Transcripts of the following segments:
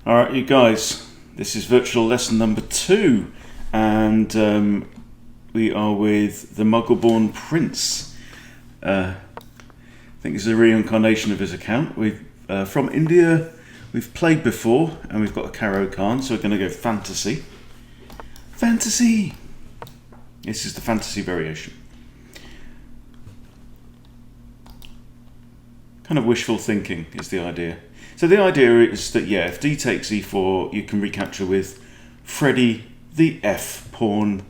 Alright, you guys, this is virtual lesson number 2, and we are with the Muggleborn Prince. I think it's a reincarnation of his account. We've from India, we've played before, and we've got a Karo Khan, so we're going to go fantasy. Fantasy! This is the fantasy variation. Kind of wishful thinking is the idea. So the idea is that, yeah, if d takes e4, you can recapture with Freddy the F pawn.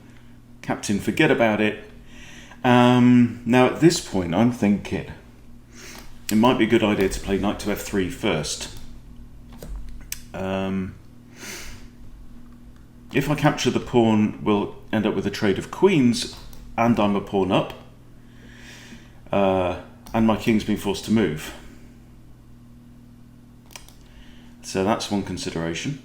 Captain, forget about it. Now at this point, I'm thinking it might be a good idea to play knight to f3 first. If I capture the pawn, we'll end up with a trade of queens, and I'm a pawn up, and my king's been forced to move. So that's one consideration.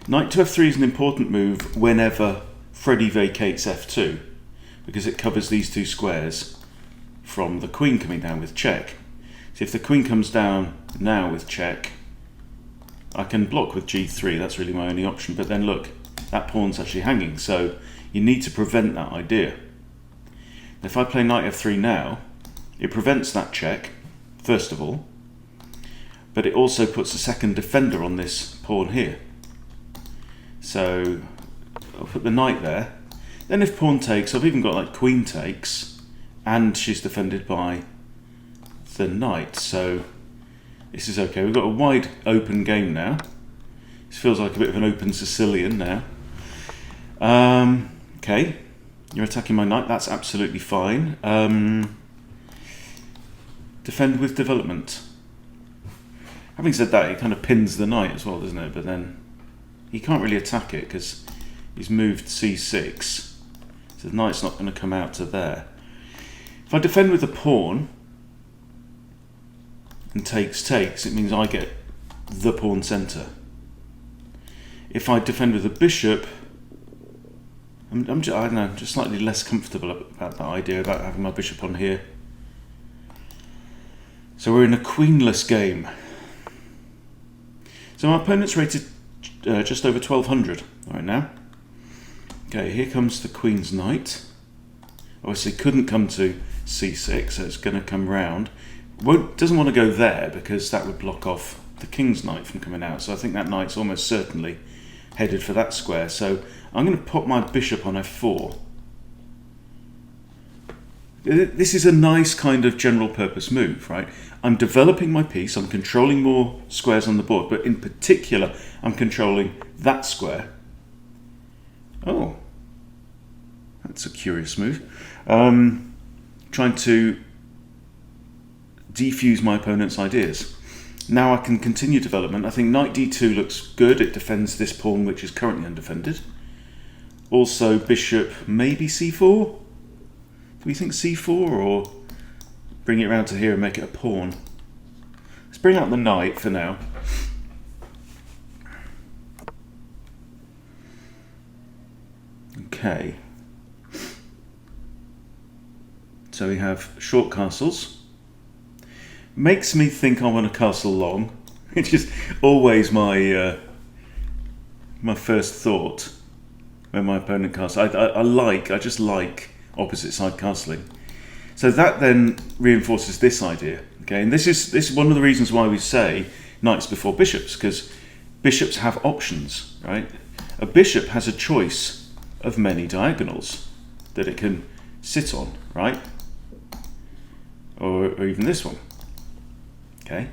Knight to f3 is an important move whenever Freddy vacates f2, because it covers these two squares from the queen coming down with check. So if the queen comes down now with check, I can block with g3, that's really my only option, but then look, that pawn's actually hanging, so you need to prevent that idea. If I play knight f3 now, it prevents that check, first of all, but it also puts a second defender on this pawn here. So I'll put the knight there. Then if pawn takes, I've even got like queen takes, and she's defended by the knight, so this is okay. We've got a wide open game now. This feels like a bit of an open Sicilian now. Okay, you're attacking my knight, that's absolutely fine. Defend with development. Having said that, it kind of pins the knight as well, doesn't it? But then he can't really attack it because he's moved c6. So the knight's not going to come out to there. If I defend with the pawn and takes, it means I get the pawn centre. If I defend with the bishop, I don't know, just slightly less comfortable about that idea about having my bishop on here. So we're in a queenless game. So my opponent's rated just over 1200 right now. Okay, here comes the queen's knight. Obviously couldn't come to c6, so it's going to come round. Doesn't want to go there because that would block off the king's knight from coming out. So I think that knight's almost certainly headed for that square. So I'm going to put my bishop on f4. This is a nice kind of general purpose move, right? I'm developing my piece, I'm controlling more squares on the board, but in particular, I'm controlling that square. Oh, that's a curious move. Trying to defuse my opponent's ideas. Now I can continue development. I think knight d2 looks good. It defends this pawn, which is currently undefended. Also, bishop, maybe c4? Do we think c4, or bring it around to here and make it a pawn? Let's bring out the knight for now. Okay. So we have short castles. Makes me think I want a castle long, which is always my my first thought when my opponent castles. I just like opposite side castling. So that then reinforces this idea. Okay, and this is one of the reasons why we say knights before bishops, because bishops have options, right? A bishop has a choice of many diagonals that it can sit on, right? Or even this one. Okay,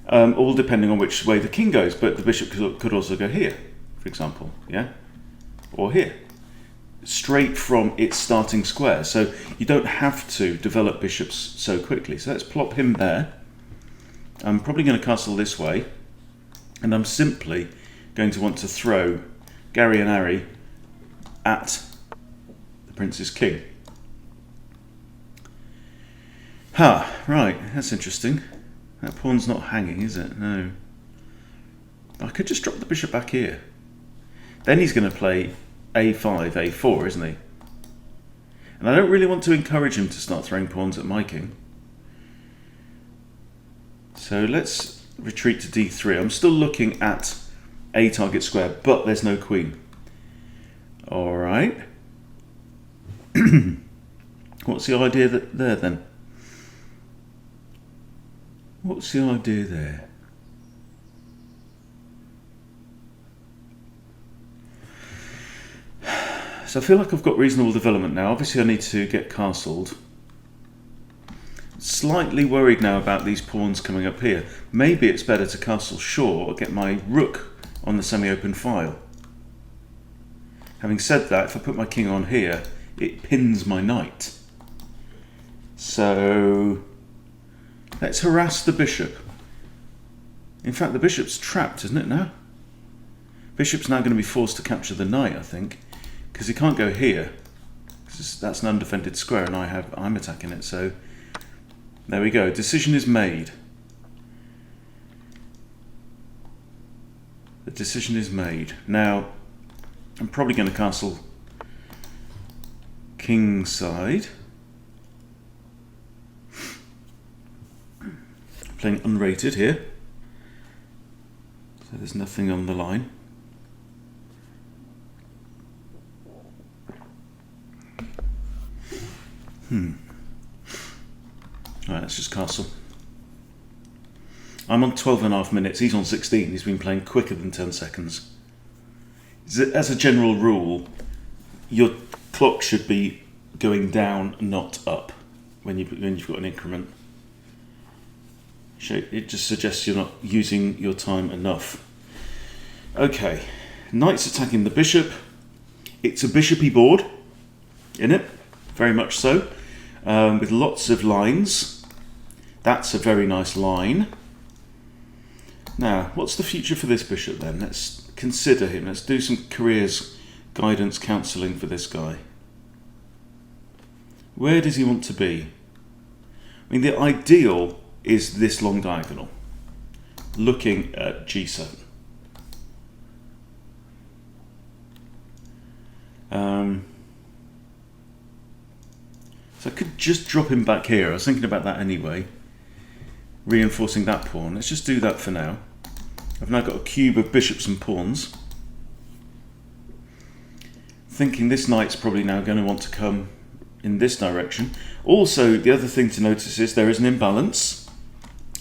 all depending on which way the king goes, but the bishop could also go here, for example, yeah, or here, straight from its starting square. So you don't have to develop bishops so quickly. So let's plop him there. I'm probably going to castle this way, and I'm simply going to want to throw Gary and Ari at the prince's king. Right, that's interesting. That pawn's not hanging, is it? No. I could just drop the bishop back here. Then he's going to play a5, a4, isn't he? And I don't really want to encourage him to start throwing pawns at my king. So let's retreat to d3. I'm still looking at a target square, but there's no queen. All right. What's the idea there then? What's the idea there? So I feel like I've got reasonable development now. Obviously I need to get castled. Slightly worried now about these pawns coming up here. Maybe it's better to castle shore or get my rook on the semi-open file. Having said that, if I put my king on here, it pins my knight. So let's harass the bishop. In fact, the bishop's trapped, isn't it now? Bishop's now going to be forced to capture the knight, I think, because he can't go here. That's an undefended square, and I'm attacking it. So there we go. Decision is made. The decision is made. Now, I'm probably going to castle king side. Playing unrated here. So there's nothing on the line. Alright, let's just castle. I'm on 12.5 minutes, he's on 16, he's been playing quicker than 10 seconds. As a general rule, your clock should be going down, not up, when you've got an increment. It just suggests you're not using your time enough. Okay, knight's attacking the bishop. It's a bishopy board, in it, very much so, with lots of lines. That's a very nice line. Now, what's the future for this bishop then? Let's consider him. Let's do some careers guidance counselling for this guy. Where does he want to be? I mean, the ideal is this long diagonal, looking at g7. So I could just drop him back here. I was thinking about that anyway, reinforcing that pawn. Let's just do that for now. I've now got a cube of bishops and pawns. Thinking this knight's probably now going to want to come in this direction. Also, the other thing to notice is there is an imbalance.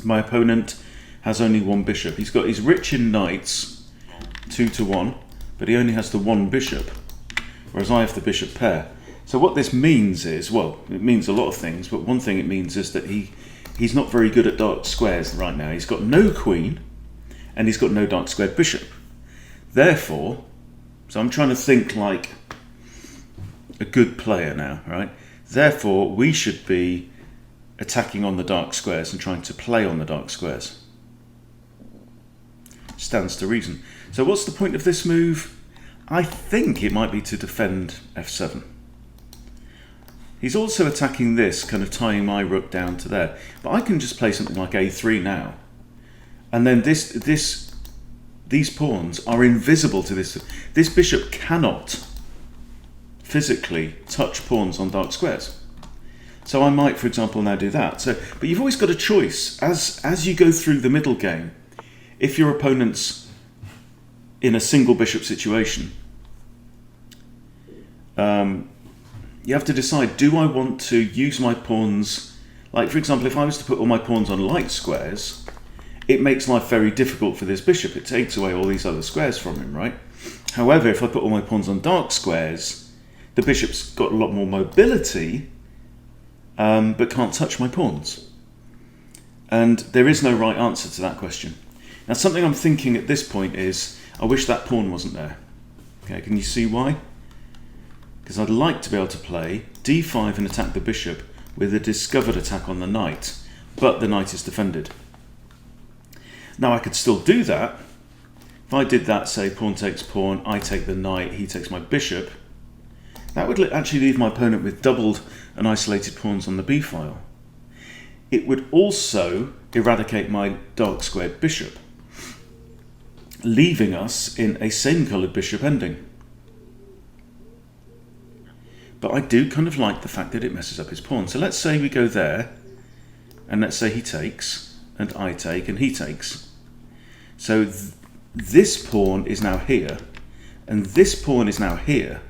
My opponent has only one bishop. He's rich in knights, 2 to 1, but he only has the one bishop, whereas I have the bishop pair. So what this means is, well, it means a lot of things, but one thing it means is that he's not very good at dark squares right now. He's got no queen, and he's got no dark squared bishop. Therefore, so I'm trying to think like a good player now, right? Therefore, we should be attacking on the dark squares and trying to play on the dark squares. Stands to reason. So what's the point of this move? I think it might be to defend f7. He's also attacking this, kind of tying my rook down to there. But I can just play something like a3 now. And then these pawns are invisible to this. This bishop cannot physically touch pawns on dark squares. So I might, for example, now do that. But you've always got a choice. As you go through the middle game, if your opponent's in a single bishop situation, you have to decide, do I want to use my pawns, like for example, if I was to put all my pawns on light squares, it makes life very difficult for this bishop. It takes away all these other squares from him, right? However, if I put all my pawns on dark squares, the bishop's got a lot more mobility, but can't touch my pawns. And there is no right answer to that question. Now, something I'm thinking at this point is, I wish that pawn wasn't there. Okay, can you see why? Because I'd like to be able to play d5 and attack the bishop with a discovered attack on the knight, but the knight is defended. Now I could still do that. If I did that, say pawn takes pawn, I take the knight, he takes my bishop, that would actually leave my opponent with doubled and isolated pawns on the b file. It would also eradicate my dark squared bishop, leaving us in a same coloured bishop ending. But I do kind of like the fact that it messes up his pawn. So let's say we go there, and let's say he takes. and I take and he takes. So this pawn is now here, and this pawn is now here.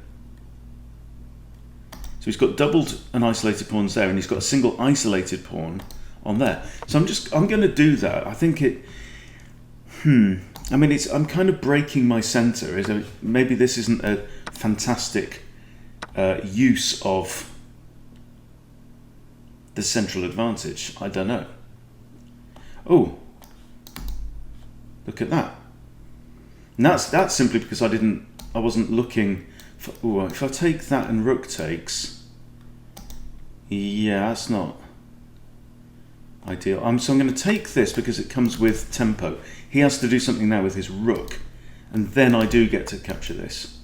So he's got doubled and isolated pawns there, and he's got a single isolated pawn on there. So I'm going to do that. I think it. I mean, I'm kind of breaking my center. Maybe this isn't a fantastic use of the central advantage. I don't know. Oh, look at that. And that's simply because I wasn't looking for. Oh, if I take that and rook takes, yeah, that's not ideal. So I'm going to take this because it comes with tempo. He has to do something now with his rook, and then I do get to capture this.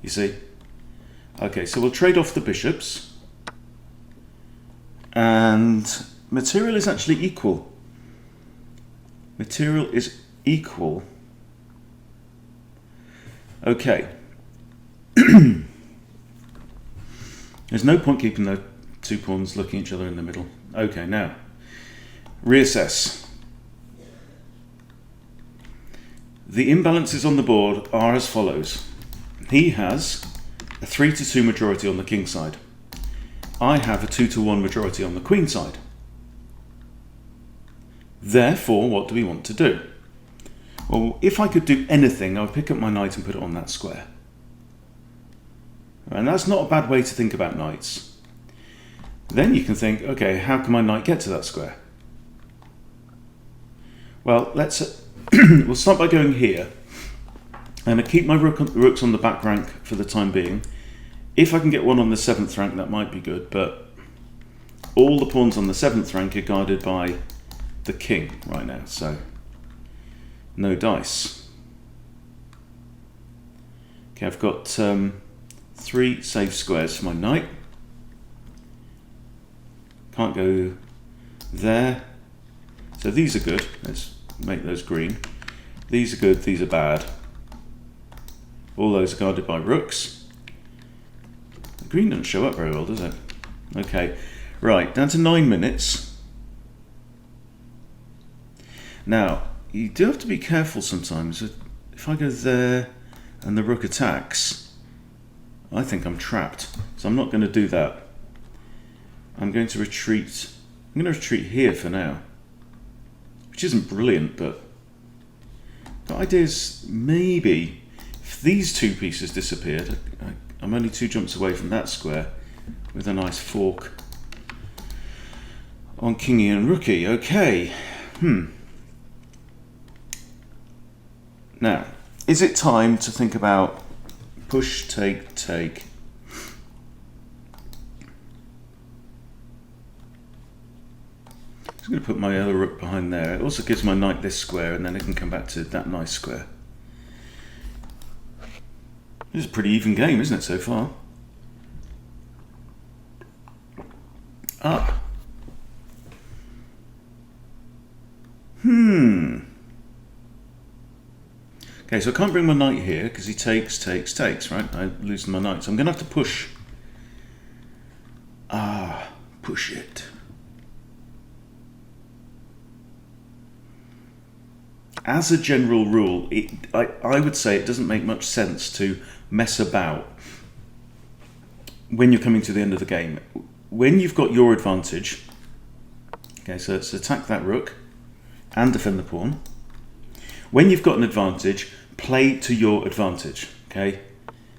You see? Okay, so we'll trade off the bishops, and material is actually equal. Material is equal. Okay. There's no point keeping the two pawns looking at each other in the middle. Okay, now reassess. The imbalances on the board are as follows. He has a 3-2 majority on the king side. I have a 2-1 majority on the queen side. Therefore, what do we want to do? Well, if I could do anything, I would pick up my knight and put it on that square. And that's not a bad way to think about knights. Then you can think, okay, how can my knight get to that square? Well, we'll start by going here. I'm going to keep my rooks on the back rank for the time being. If I can get one on the 7th rank, that might be good, but all the pawns on the 7th rank are guarded by the king right now, so no dice. Okay, I've got 3 safe squares for my knight. Can't go there. So these are good. Let's make those green. These are good, these are bad. All those are guarded by rooks. The green doesn't show up very well, does it? Okay, right, down to 9 minutes. Now, you do have to be careful sometimes. If I go there and the rook attacks, I think I'm trapped. So I'm not going to do that. I'm going to retreat. I'm going to retreat here for now. Which isn't brilliant, but the idea is maybe if these 2 pieces disappeared, I'm only 2 jumps away from that square with a nice fork on kingy and rookie. Okay. Now, is it time to think about push, take, take? I'm going to put my other rook behind there. It also gives my knight this square, and then it can come back to that nice square. This is a pretty even game, isn't it, so far? Ah. Okay, so I can't bring my knight here because he takes, right? I lose my knight. So I'm going to have to push. Push it. As a general rule, I would say it doesn't make much sense to mess about when you're coming to the end of the game. When you've got your advantage, okay, so let's attack that rook and defend the pawn. When you've got an advantage, play to your advantage, okay?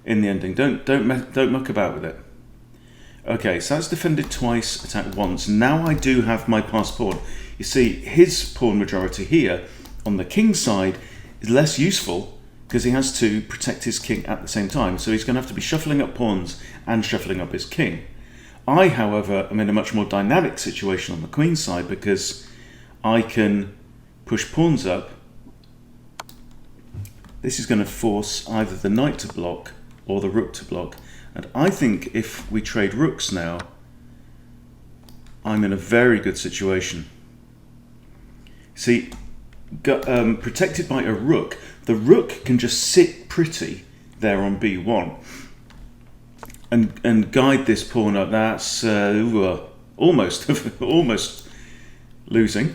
In the ending, don't muck about with it. Okay, so that's defended twice, attacked once. Now I do have my passed pawn. You see, his pawn majority here on the king side is less useful because he has to protect his king at the same time. So he's going to have to be shuffling up pawns and shuffling up his king. I, however, am in a much more dynamic situation on the queen side because I can push pawns up. This is going to force either the knight to block or the rook to block. And I think if we trade rooks now, I'm in a very good situation. See, protected by a rook, the rook can just sit pretty there on b1 and guide this pawn up. That's almost almost losing.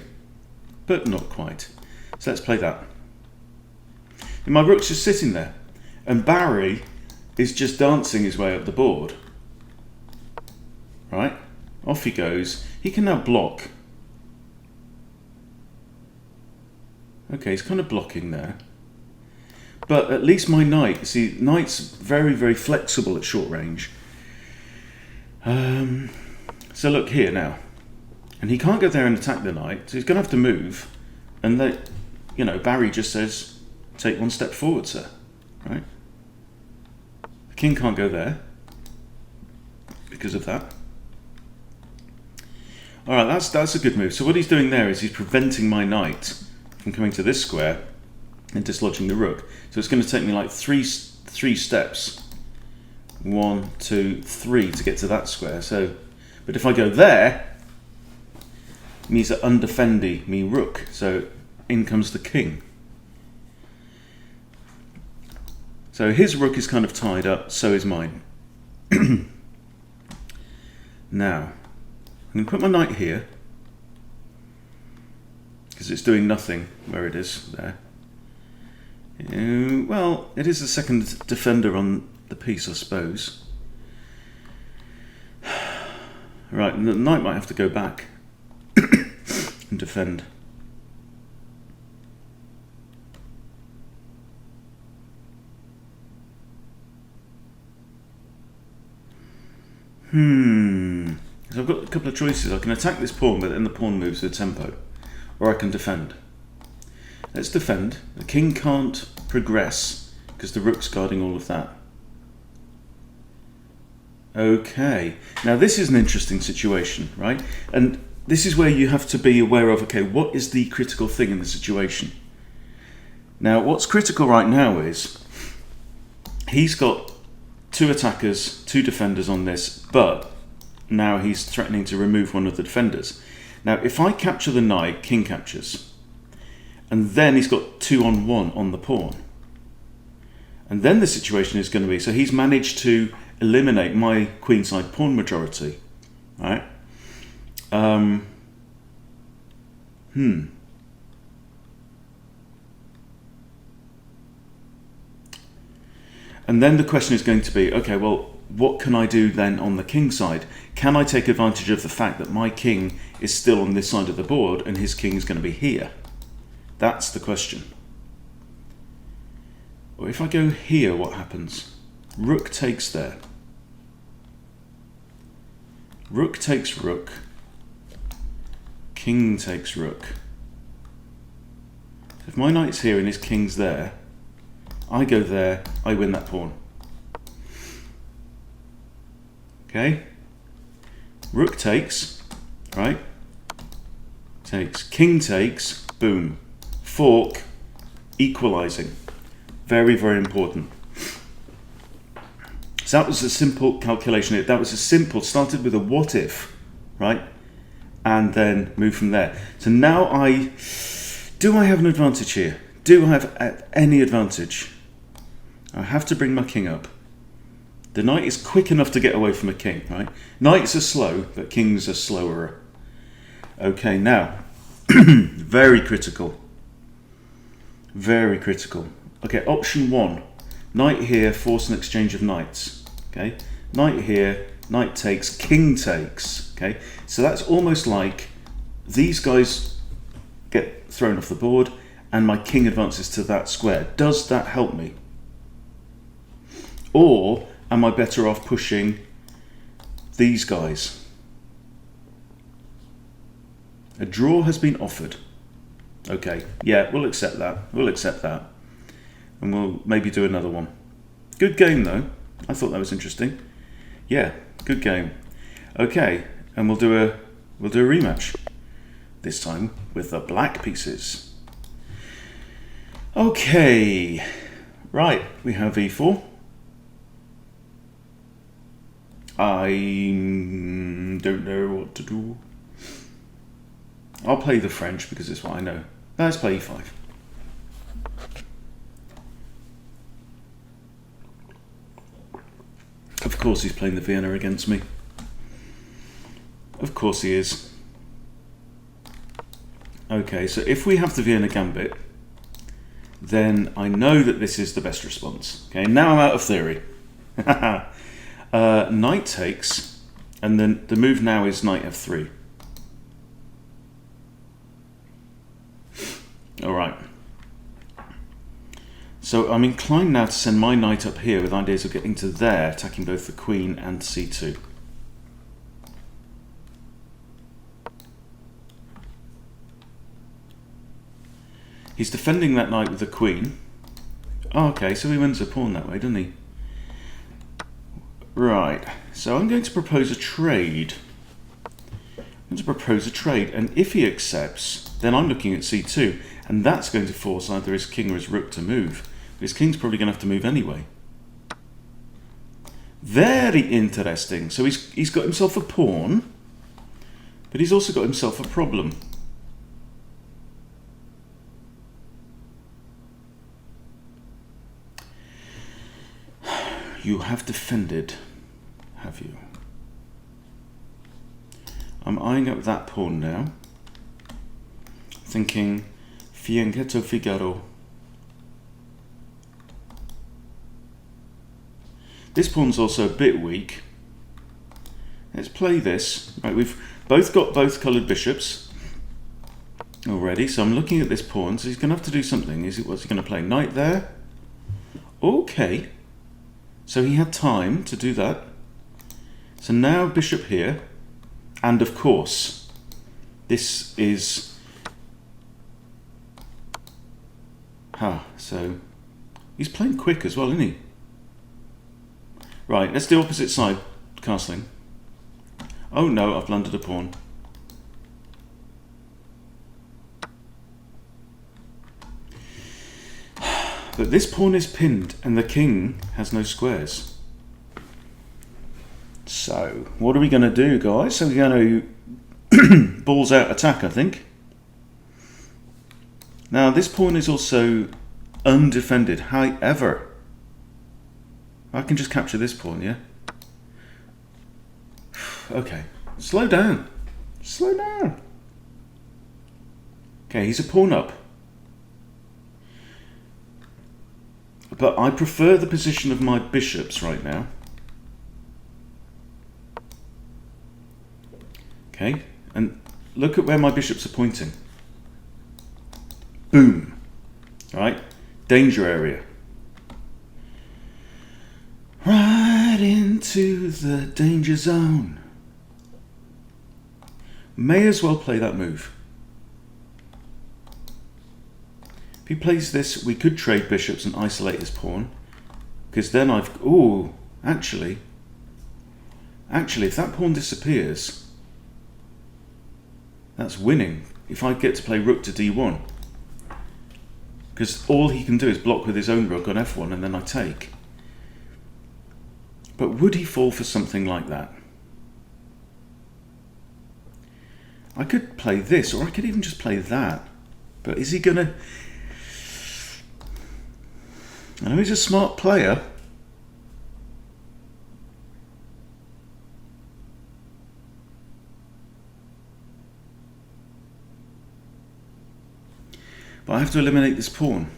but not quite. So let's play that. And my rook's just sitting there, and Barry is just dancing his way up the board. Right? Off he goes. He can now block. Okay, he's kind of blocking there. But at least my knight, see, knight's very, very flexible at short range. So look here now. And he can't go there and attack the knight, so he's going to have to move. And Barry just says, take one step forward, sir. Right? The king can't go there because of that. Alright, that's a good move. So what he's doing there is he's preventing my knight from coming to this square and dislodging the rook. So it's going to take me like three steps. 1, 2, 3 to get to that square. So, but if I go there, it means that undefended me rook. So in comes the king. So his rook is kind of tied up, so is mine. Now, I'm going to put my knight here, because it's doing nothing where it is there. Well, it is the second defender on the piece, I suppose. Right, and the knight might have to go back and defend. So I've got a couple of choices. I can attack this pawn, but then the pawn moves with tempo. Or I can defend. Let's defend. The king can't progress because the rook's guarding all of that. Okay. Now this is an interesting situation, right? And this is where you have to be aware of, okay, what is the critical thing in the situation? Now what's critical right now is he's got 2 attackers, 2 defenders on this, but now he's threatening to remove one of the defenders. Now, if I capture the knight, king captures. And then he's got 2-on-1 on the pawn. And then the situation is going to be, so he's managed to eliminate my queenside pawn majority. Right? And then the question is going to be, okay, well, what can I do then on the king side? Can I take advantage of the fact that my king is still on this side of the board and his king is going to be here? That's the question. Or if I go here, what happens? Rook takes there. Rook takes rook. King takes rook. So if my knight's here and his king's there, I go there, I win that pawn. Okay? Rook takes, right? Takes. King takes, boom. Fork, equalizing. Very, very important. So that was a simple calculation. That was a simple, started with a what if, right? And then move from there. So now do I have an advantage here? Do I have any advantage? I have to bring my king up. The knight is quick enough to get away from a king, right? Knights are slow, but kings are slower. Okay, now, very critical. Very critical. Okay, option 1. Knight here, force an exchange of knights. Okay, knight here, knight takes, king takes. Okay, so that's almost like these guys get thrown off the board and my king advances to that square. Does that help me? Or am I better off pushing these guys? A draw has been offered. Okay, yeah, we'll accept that. We'll accept that. And we'll maybe do another one. Good game though. I thought that was interesting. Yeah, good game. Okay, and we'll do a rematch. This time with the black pieces. Okay. Right, we have e4. I don't know what to do. I'll play the French because it's what I know. Let's play e5. Of course he's playing the Vienna against me. Of course he is. Okay, so if we have the Vienna Gambit, then I know that this is the best response. Okay, now I'm out of theory. Knight takes, and then the move now is knight f3. Alright. So I'm inclined now to send my knight up here with ideas of getting to there, attacking both the queen and c2. He's defending that knight with the queen. Oh, okay, so he wins a pawn that way, doesn't he? Right, so I'm going to propose a trade. And if he accepts, then I'm looking at c2, and that's going to force either his king or his rook to move. His king's probably going to have to move anyway. Very interesting. So he's got himself a pawn, but he's also got himself a problem. You have defended, have you? I'm eyeing up that pawn now, thinking Fianchetto Figaro. This pawn's also a bit weak. Let's play this. Right, we've both got both coloured bishops already, so I'm looking at this pawn, so he's going to have to do something. What's he going to play? Knight there? Okay. So he had time to do that. So now bishop here, and of course, this is... so he's playing quick as well, isn't he? Right, let's do opposite side castling. Oh no, I've blundered a pawn. But this pawn is pinned and the king has no squares. So, what are we going to do, guys? So we're going to balls out attack, I think. Now, this pawn is also undefended. However, I can just capture this pawn, yeah? Okay, slow down. Slow down. Okay, he's a pawn up. But I prefer the position of my bishops right now. Okay, and look at where my bishops are pointing. Boom. Right, danger area. Right into the danger zone. May as well play that move. If he plays this, we could trade bishops and isolate his pawn. Because then I've... Ooh, actually, if that pawn disappears, that's winning. If I get to play rook to d1. Because all he can do is block with his own rook on f1 and then I take. But would he fall for something like that? I could play this, or I could even just play that. But is he going to... I know he's a smart player. But I have to eliminate this pawn.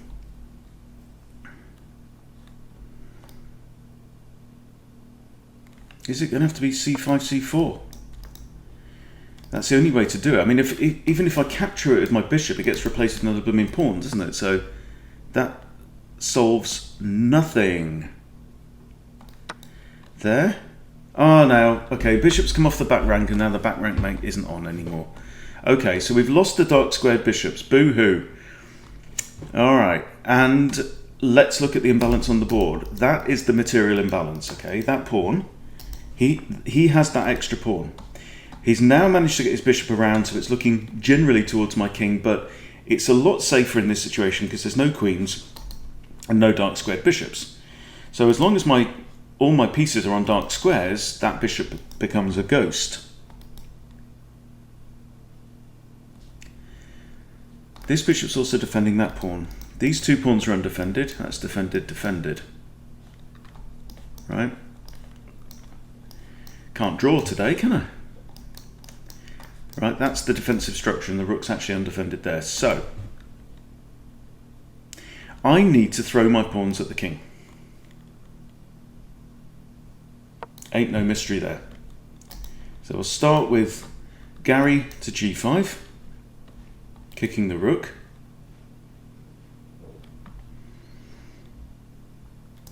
Is it going to have to be c5, c4? That's the only way to do it. I mean, even if I capture it with my bishop, it gets replaced with another blooming pawn, doesn't it? So that solves nothing. There. Oh, now, okay, bishops come off the back rank, and now the back rank mate isn't on anymore. Okay, so we've lost the dark squared bishops. Boo-hoo. All right, and let's look at the imbalance on the board. That is the material imbalance, okay? That pawn, he has that extra pawn. He's now managed to get his bishop around, so it's looking generally towards my king, but it's a lot safer in this situation because there's no queens and no dark squared bishops. So as long as all my pieces are on dark squares, that bishop becomes a ghost. This bishop's also defending that pawn. These two pawns are undefended. That's defended, defended. Right? Can't draw today, can I? Right, that's the defensive structure, and the rook's actually undefended there. So I need to throw my pawns at the king. Ain't no mystery there. So we'll start with Gary to g5, kicking the rook.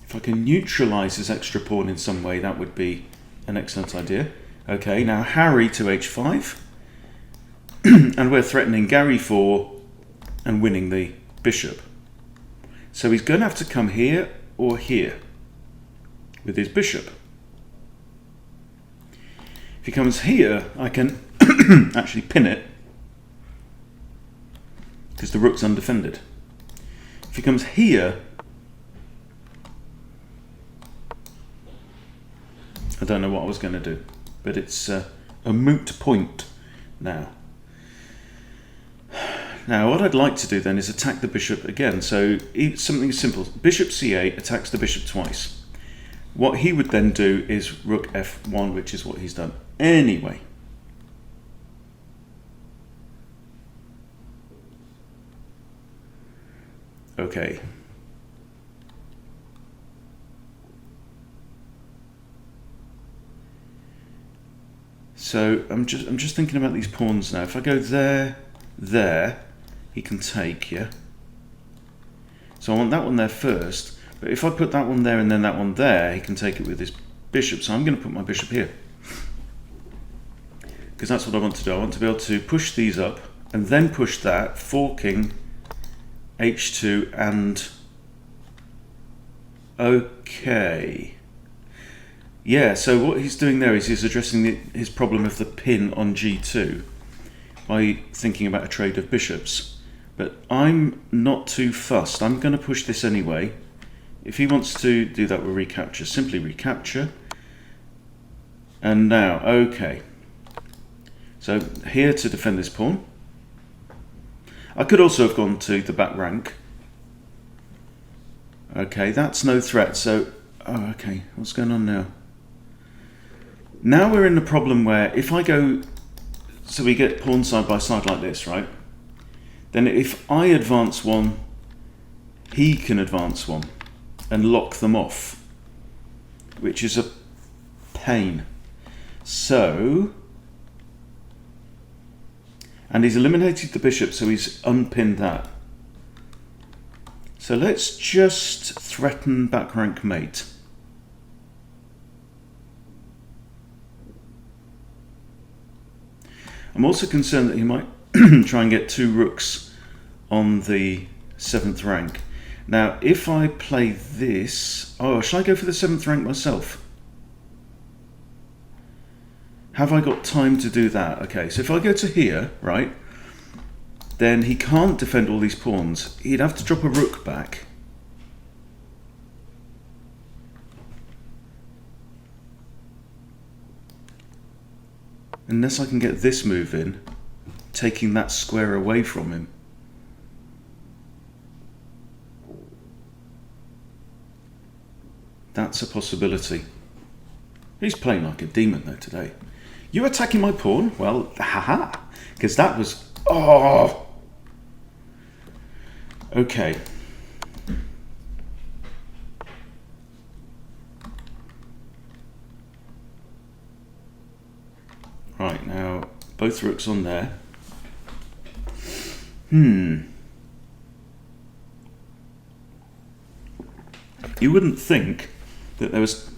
If I can neutralise his extra pawn in some way, that would be an excellent idea. Okay, now Harry to h5, and we're threatening Gary 4 and winning the bishop. So he's going to have to come here or here with his bishop. If he comes here, I can actually pin it because the rook's undefended. If he comes here, I don't know what I was going to do, but it's a moot point now. Now what I'd like to do then is attack the bishop again. So something simple. Bishop c8 attacks the bishop twice. What he would then do is rook f1, which is what he's done anyway. Okay. So I'm just thinking about these pawns now. If I go there, he can take, yeah? So I want that one there first, but if I put that one there and then that one there, he can take it with his bishop. So I'm going to put my bishop here, because that's what I want to do. I want to be able to push these up and then push that, forking h2 and... Okay. Yeah, so what he's doing there is he's addressing his problem of the pin on g2 by thinking about a trade of bishops. But I'm not too fussed. I'm going to push this anyway. If he wants to do that, we'll recapture. Simply recapture. And now, okay. So here to defend this pawn. I could also have gone to the back rank. Okay, that's no threat. So, oh, okay, what's going on now? Now we're in the problem where if I go, so we get pawns side by side like this, right? Then if I advance one, he can advance one and lock them off, which is a pain. So, and he's eliminated the bishop, so he's unpinned that. So let's just threaten back rank mate. I'm also concerned that he might try and get 2 rooks on the 7th rank. Now, if I play this... Oh, shall I go for the 7th rank myself? Have I got time to do that? Okay, so if I go to here, right, then he can't defend all these pawns. He'd have to drop a rook back. Unless I can get this move in, taking that square away from him. That's a possibility. He's playing like a demon though today. You attacking my pawn? Well, haha, because that was... Oh! Okay. Right, now, both rooks on there. You wouldn't think that there was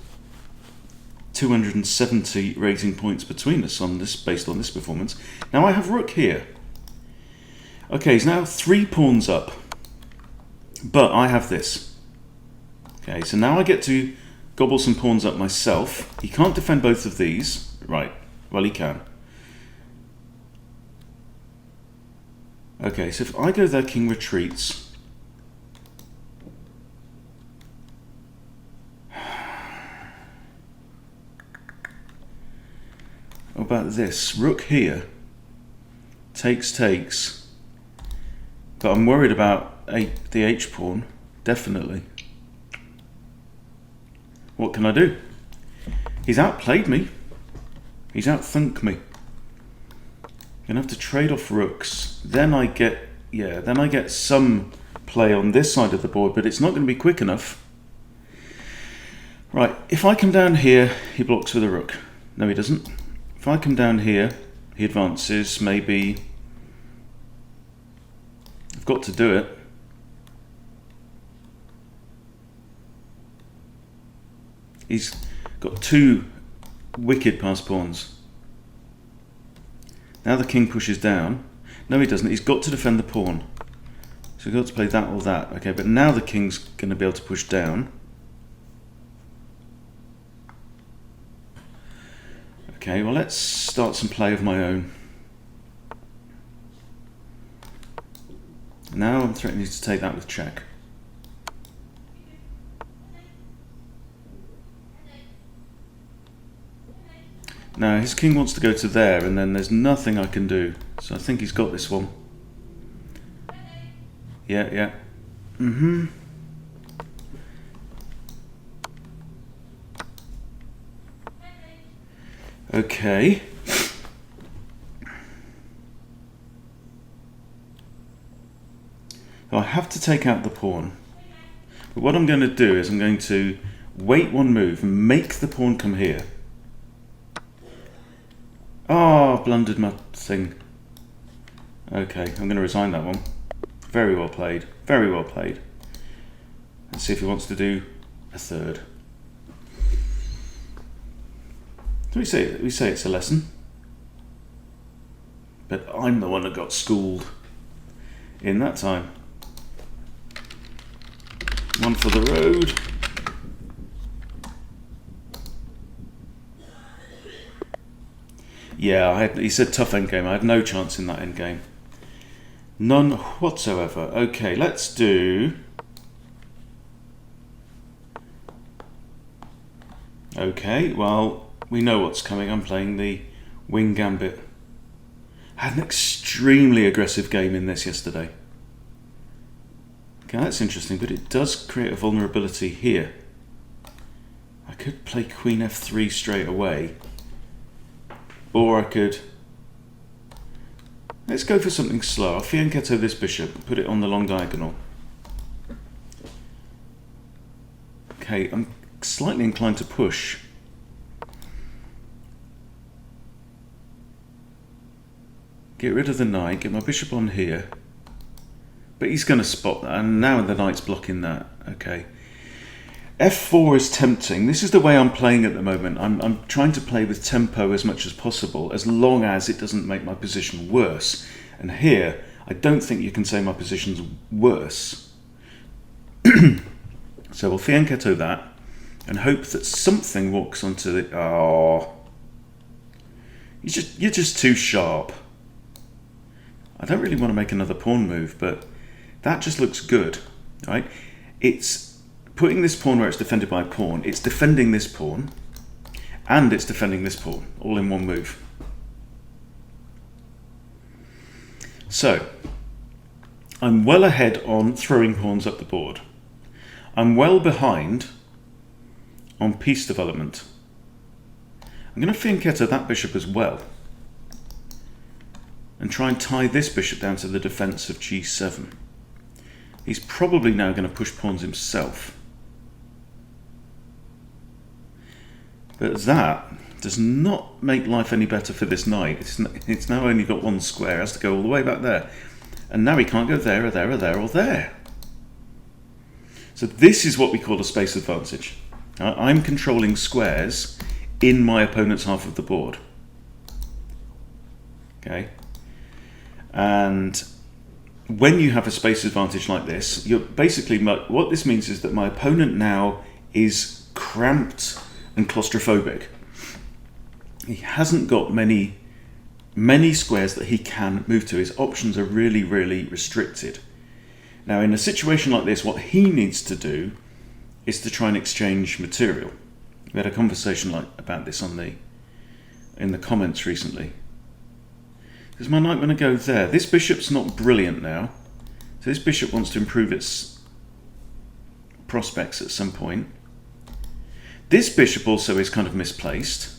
270 rating points between us on this, based on this performance. Now I have rook here. Okay, he's now 3 pawns up, but I have this. Okay, so now I get to gobble some pawns up myself. He can't defend both of these. Right, well he can. Okay, so if I go there, king retreats. What about this? Rook here. Takes. But I'm worried about the h-pawn, definitely. What can I do? He's outplayed me. He's outthunk me. gonna have to trade off rooks. Then I get some play on this side of the board, but it's not going to be quick enough. Right, if I come down here, he blocks with a rook. No, he doesn't. If I come down here, he advances. Maybe I've got to do it. He's got two wicked passed pawns. Now the king pushes down. No, he doesn't. He's got to defend the pawn. So he's got to play that or that. Okay, but now the king's going to be able to push down. Okay, well, let's start some play of my own. Now I'm threatening to take that with check. Now his king wants to go to there, and then there's nothing I can do. So I think he's got this one. Yeah. Okay. I have to take out the pawn. But what I'm going to do is I'm going to wait one move and make the pawn come here. Oh, blundered my thing. Okay, I'm going to resign that one. Very well played. Very well played. Let's see if he wants to do a third. We say it's a lesson. But I'm the one that got schooled in that time. One for the road. Yeah, he said tough endgame. I had no chance in that endgame. None whatsoever. Okay, let's do... Okay, well, we know what's coming. I'm playing the wing gambit. I had an extremely aggressive game in this yesterday. Okay, that's interesting, but it does create a vulnerability here. I could play queen f3 straight away. Or I could... Let's go for something slow. I'll fianchetto this bishop and put it on the long diagonal. Okay, I'm slightly inclined to push. Get rid of the knight, get my bishop on here. But he's going to spot that, and now the knight's blocking that. Okay. f4 is tempting. This is the way I'm playing at the moment. I'm trying to play with tempo as much as possible, as long as it doesn't make my position worse. And here, I don't think you can say my position's worse. So we'll fianchetto that, and hope that something walks onto the... Oh. You're just too sharp. I don't really want to make another pawn move, but that just looks good, right? It's putting this pawn where it's defended by a pawn. It's defending this pawn, and it's defending this pawn, all in one move. So, I'm well ahead on throwing pawns up the board. I'm well behind on piece development. I'm going to fianchetto that bishop as well, and try and tie this bishop down to the defense of g7. He's probably now going to push pawns himself. But that does not make life any better for this knight. It's now only got one square. It has to go all the way back there. And now he can't go there, or there, or there, or there. So this is what we call a space advantage. I'm controlling squares in my opponent's half of the board. Okay? And when you have a space advantage like this, you're basically, what this means is that my opponent now is cramped and claustrophobic. He hasn't got many squares that he can move to. His options are really, really restricted. Now, in a situation like this, what he needs to do is to try and exchange material. We had a conversation about this in the comments recently. Is my knight going to go there? This bishop's not brilliant now. So this bishop wants to improve its prospects at some point. This bishop also is kind of misplaced.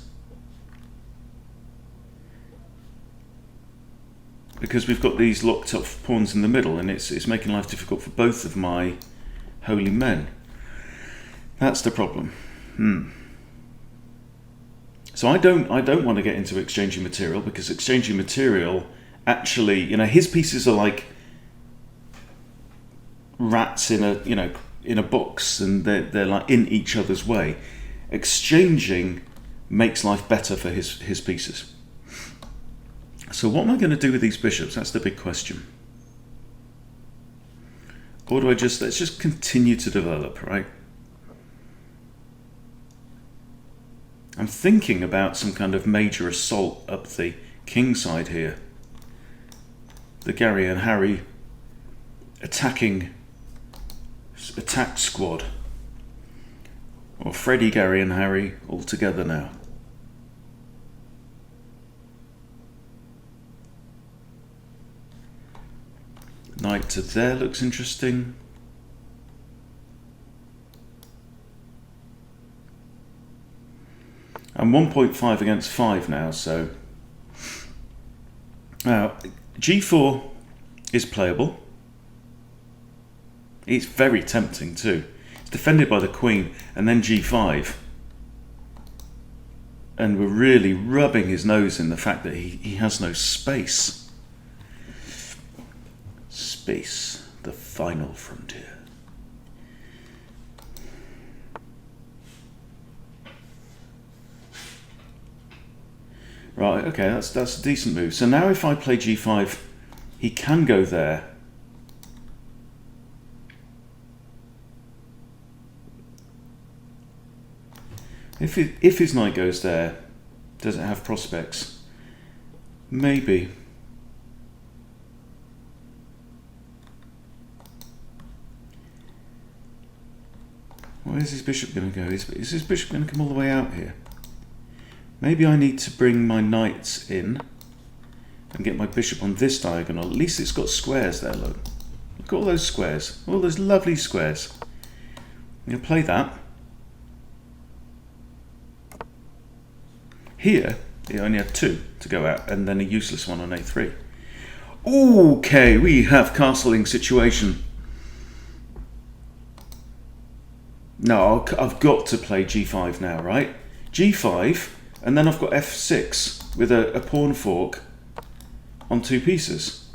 because we've got these locked up pawns in the middle, and it's making life difficult for both of my holy men. That's the problem. So I don't want to get into exchanging material, because exchanging material actually, his pieces are like rats in a box, and they're like in each other's way. Exchanging makes life better for his pieces. So what am I going to do with these bishops? That's the big question. Or do let's just continue to develop, right? I'm thinking about some kind of major assault up the king side here. The Gary and Harry attack squad. Or Freddie, Gary and Harry all together now. Knight to there looks interesting. I'm 1.5 against 5 now, so G4 is playable. It's very tempting too. It's defended by the queen, and then G5. And we're really rubbing his nose in the fact that he has no space. Space, the final frontier. Right, okay, that's a decent move. So now if I play G5, he can go there. If his knight goes there, does it have prospects? Maybe. Where's his bishop going to go? Is his bishop going to come all the way out here? Maybe I need to bring my knights in and get my bishop on this diagonal. At least it's got squares there, look. Look at all those squares. All those lovely squares. I'm going to play that. Here, it only had 2 to go out, and then a useless one on A3. Okay, we have castling situation. No, I've got to play G5 now, right? G5, and then I've got F6 with a pawn fork on 2 pieces.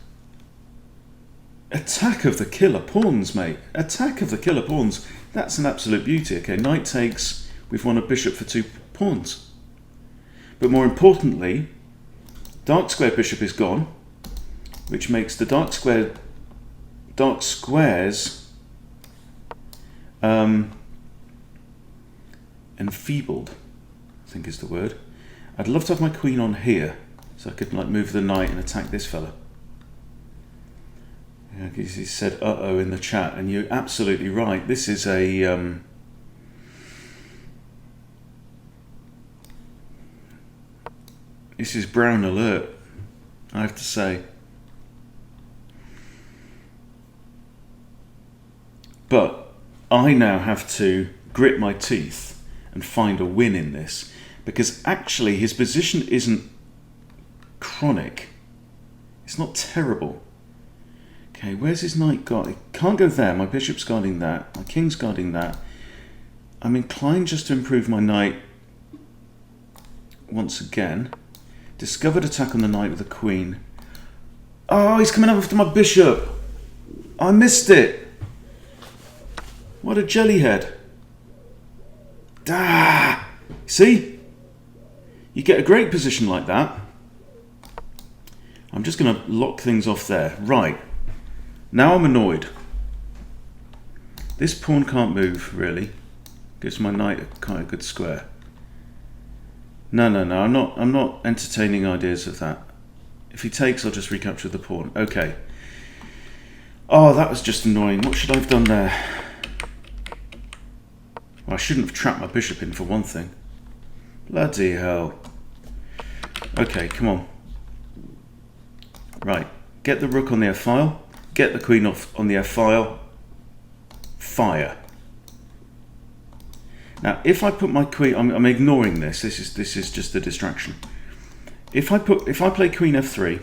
Attack of the killer pawns, mate. Attack of the killer pawns. That's an absolute beauty. Okay, knight takes. We've won a bishop for 2 pawns. But more importantly, dark square bishop is gone, which makes the dark squares enfeebled, I think is the word. I'd love to have my queen on here, so I could like move the knight and attack this fella. Yeah, he said uh-oh in the chat, and you're absolutely right. This is a this is brown alert, I have to say. But I now have to grit my teeth and find a win in this, because actually his position isn't chronic. It's not terrible. Okay, where's his knight got? He can't go there. My bishop's guarding that. My king's guarding that. I'm inclined just to improve my knight once again. Discovered attack on the knight with the queen. Oh, he's coming after my bishop. I missed it. What a jellyhead. Ah, see? You get a great position like that. I'm just going to lock things off there. Right. Now I'm annoyed. This pawn can't move, really. Gives my knight a kind of good square. No, I'm not entertaining ideas of that. If he takes, I'll just recapture the pawn. Okay. Oh, that was just annoying. What should I have done there? Well, I shouldn't have trapped my bishop in, for one thing. Bloody hell. Okay, come on. Right. Get the rook on the f-file. Get the queen off on the f-file. Fire. Now, if I put my queen, I'm ignoring this. This is just a distraction. If I play queen f3,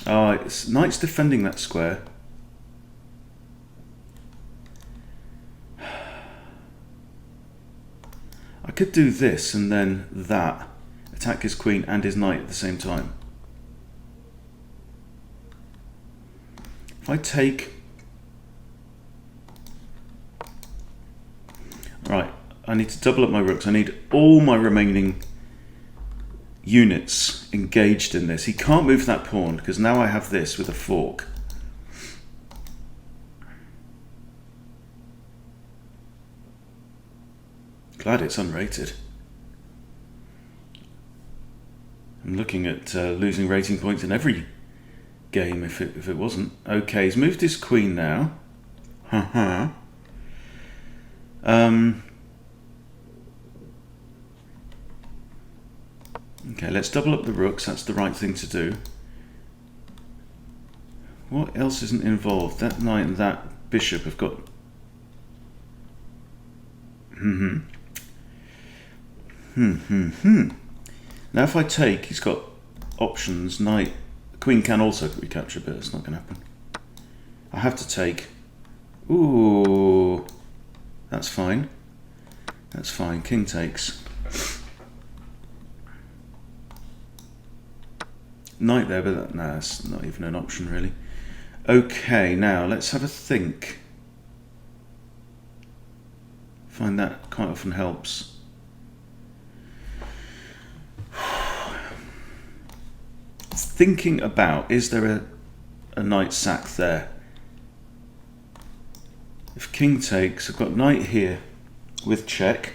Ah, knight's defending that square. I could do this and then that. Attack his queen and his knight at the same time. If I take... Right, I need to double up my rooks. I need all my remaining units engaged in this. He can't move that pawn because now I have this with a fork. Glad it's unrated. I'm looking at losing rating points in every game if it wasn't. Okay, he's moved his queen now. Haha. Okay, let's double up the rooks. That's the right thing to do. What else isn't involved? That knight and that bishop have got... Now if I take, he's got options. Knight, queen can also recapture, but it's not going to happen. I have to take. Ooh, that's fine. That's fine. King takes. Knight there, but nah, that's not even an option really. Okay, now let's have a think. Find that quite often helps. Thinking about, is there a knight sack there? If king takes, I've got knight here with check.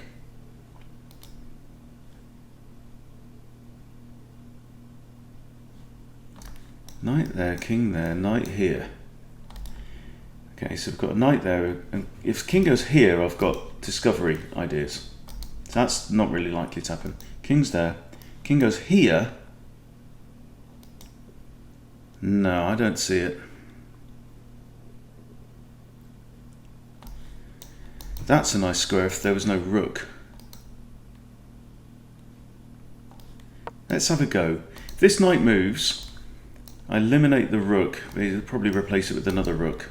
Knight there, king there, knight here. Okay, so we've got a knight there, and if king goes here, I've got discovery ideas. So that's not really likely to happen. King's there. King goes here. No, I don't see it. That's a nice square if there was no rook. Let's have a go. If this knight moves, I eliminate the rook, but he'll probably replace it with another rook.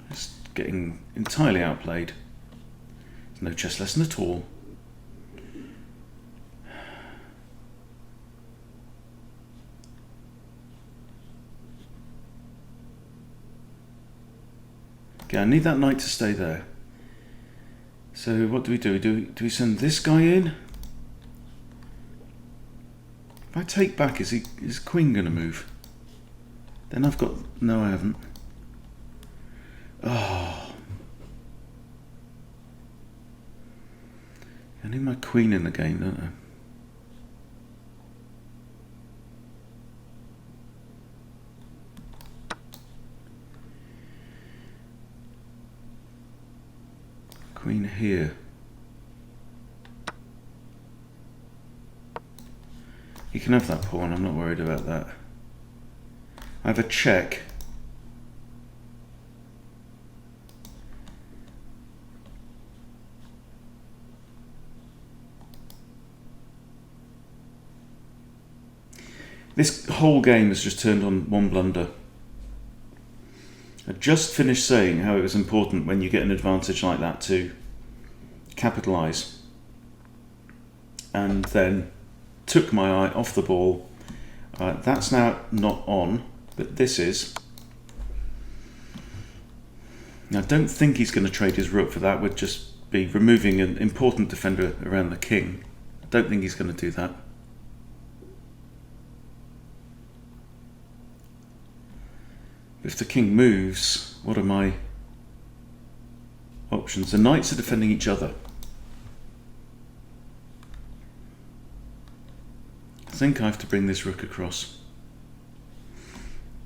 It's getting entirely outplayed. There's no chess lesson at all. Okay, I need that knight to stay there. So what do? Do we send this guy in? If I take back, is queen going to move? Then I've got... No, I haven't. Oh. I need my queen in the game, don't I? Queen here. You can have that pawn, I'm not worried about that. I have a check. This whole game has just turned on one blunder. I just finished saying how it was important when you get an advantage like that to capitalise, and then took my eye off the ball. That's now not on, but this is. Now, I don't think he's going to trade his rook for that. Would just be removing an important defender around the king. I don't think he's going to do that. If the king moves, what are my options? The knights are defending each other. I think I have to bring this rook across.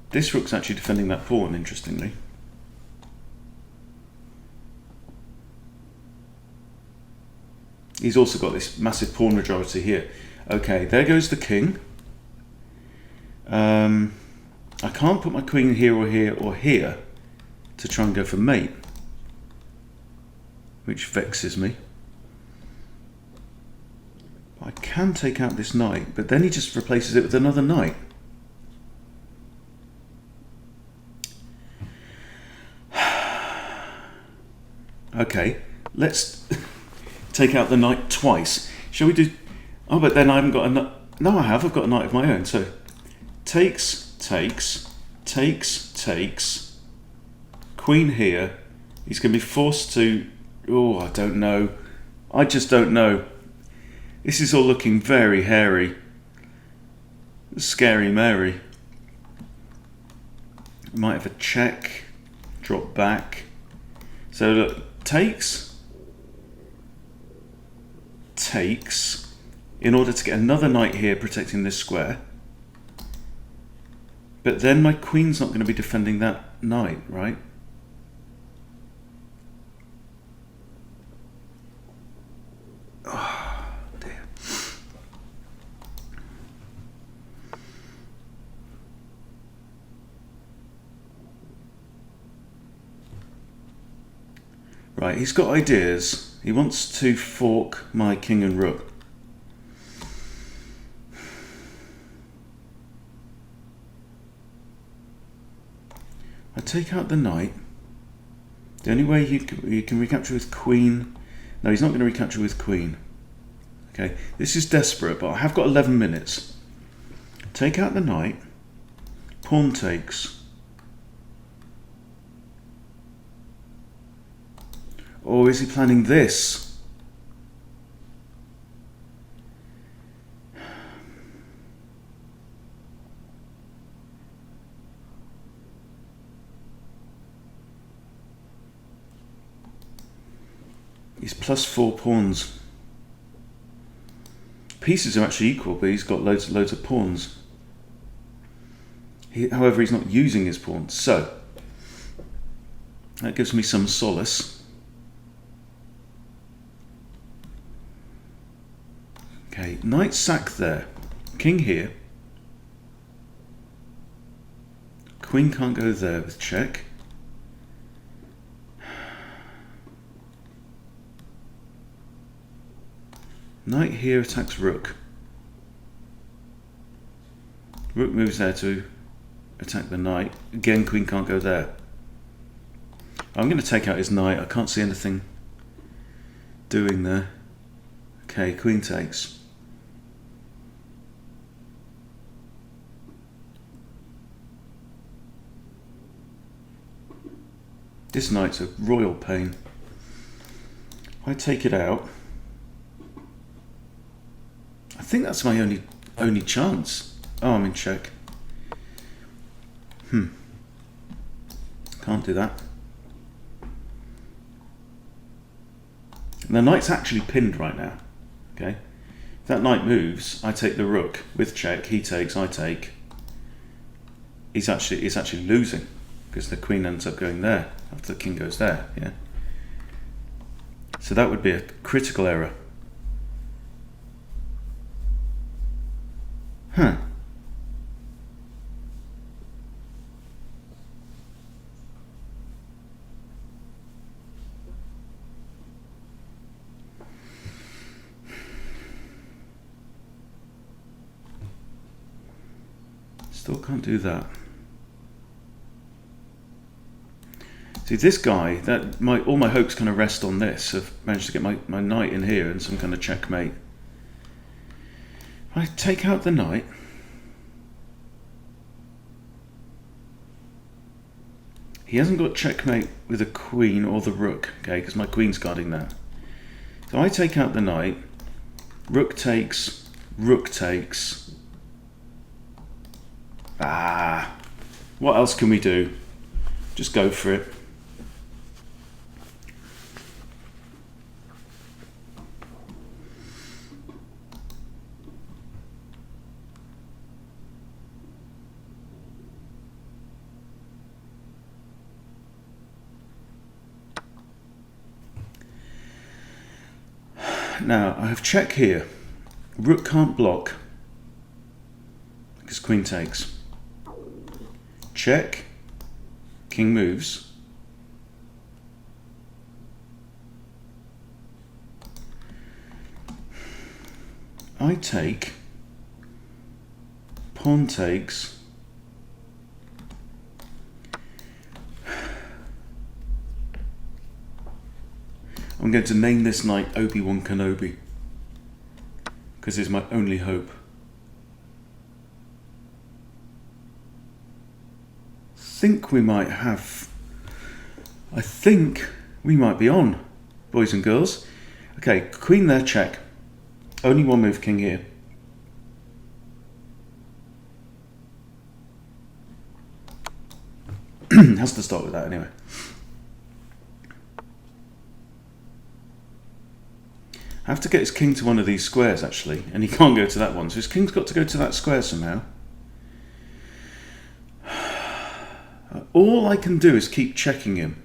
This rook's actually defending that pawn, interestingly. He's also got this massive pawn majority here. Okay, there goes the king. I can't put my queen here or here or here to try and go for mate, which vexes me. I can take out this knight, but then he just replaces it with another knight. Okay, let's take out the knight twice. Shall we do... Oh, but then I haven't got a knight. No, I have. I've got a knight of my own. So, takes, takes, takes, takes. Queen here. He's going to be forced to... Oh, I don't know. I just don't know. This is all looking very hairy. Scary Mary. Might have a check. Drop back. So look, takes. Takes. In order to get another knight here protecting this square. But then my queen's not going to be defending that knight, right? Oh, dear. Right, he's got ideas. He wants to fork my king and rook. I take out the knight. The only way you can recapture with queen... No, he's not going to recapture with queen. Okay, this is desperate, but I have got 11 minutes. Take out the knight. Pawn takes. Or is he planning this? He's plus 4 pawns. Pieces are actually equal, but he's got loads of pawns. However, he's not using his pawns, so that gives me some solace. Okay, knight sack there. King here. Queen can't go there with check. Knight here attacks rook. Rook moves there to attack the knight. Again, queen can't go there. I'm going to take out his knight. I can't see anything doing there. Okay, queen takes. This knight's a royal pain. I take it out. I think that's my only chance. Oh, I'm in check. Can't do that. And the knight's actually pinned right now. Okay. If that knight moves, I take the rook with check. He takes, I take. He's actually losing because the queen ends up going there after the king goes there. Yeah. So that would be a critical error. Still can't do that. See, this guy, all my hopes kind of rest on this. I've managed to get my knight in here and some kind of checkmate. I take out the knight. He hasn't got checkmate with a queen or the rook, okay, because my queen's guarding that. So I take out the knight. Rook takes. Rook takes. What else can we do? Just go for it. Now, I have check here. Rook can't block because queen takes. Check. King moves. I take, pawn takes, I'm going to name this knight Obi-Wan Kenobi, because it's my only hope. I think we might be on, boys and girls. Okay, queen there, check. Only one move, king here. Has to start with that anyway. I have to get his king to one of these squares actually, and he can't go to that one, so his king's got to go to that square somehow. All I can do is keep checking him.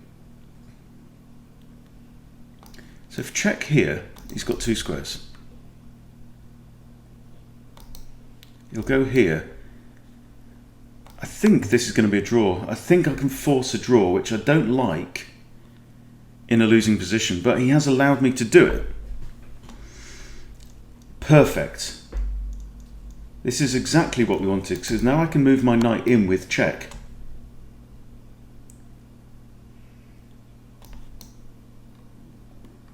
So if check here, he's got two squares. He'll go here. I think this is going to be a draw. I think I can force a draw, which I don't like in a losing position, but he has allowed me to do it. Perfect. This is exactly what we wanted, because now I can move my knight in with check.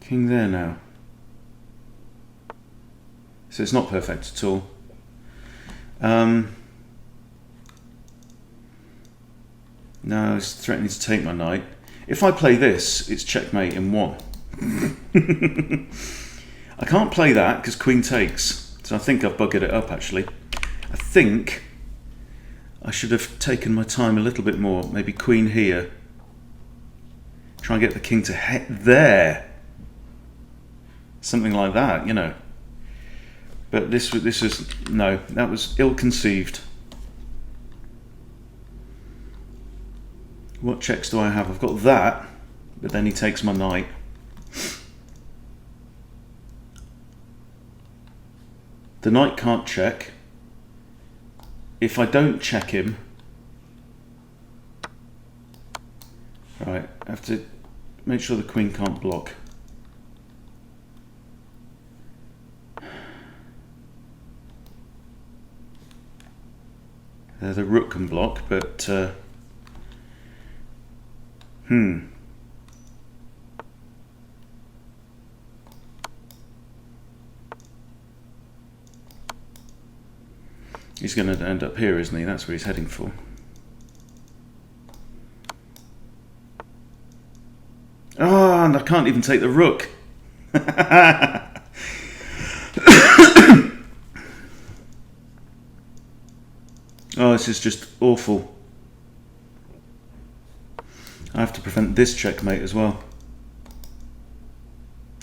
King there now. So it's not perfect at all. No, it's threatening to take my knight. If I play this, it's checkmate in one. I can't play that because queen takes, so I think I've buggered it up actually. I think I should have taken my time a little bit more, maybe queen here. Try and get the king to head there. Something like that, you know. But this was, no, that was ill-conceived. What checks do I have? I've got that, but then he takes my knight. The knight can't check. If I don't check him, right, I have to make sure the queen can't block. The rook can block, but he's going to end up here, isn't he? That's where he's heading for. Oh, and I can't even take the rook. Oh, this is just awful. I have to prevent this checkmate as well.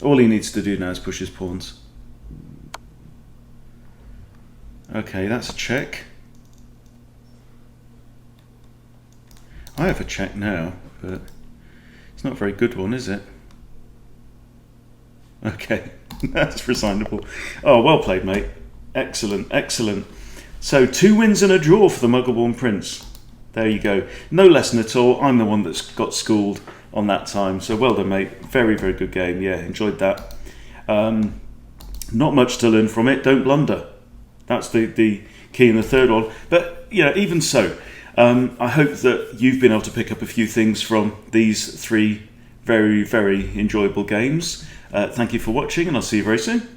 All he needs to do now is push his pawns. Okay, that's a check. I have a check now, but it's not a very good one, is it? Okay, that's resignable. Oh, well played, mate. Excellent, excellent. So 2 wins and a draw for the Muggleborn Prince. There you go. No lesson at all. I'm the one that's got schooled on that time. So well done, mate. Very, very good game. Yeah, enjoyed that. Not much to learn from it. Don't blunder. That's the key in the third one. But you know, even so, I hope that you've been able to pick up a few things from these 3 very, very enjoyable games. Thank you for watching, and I'll see you very soon.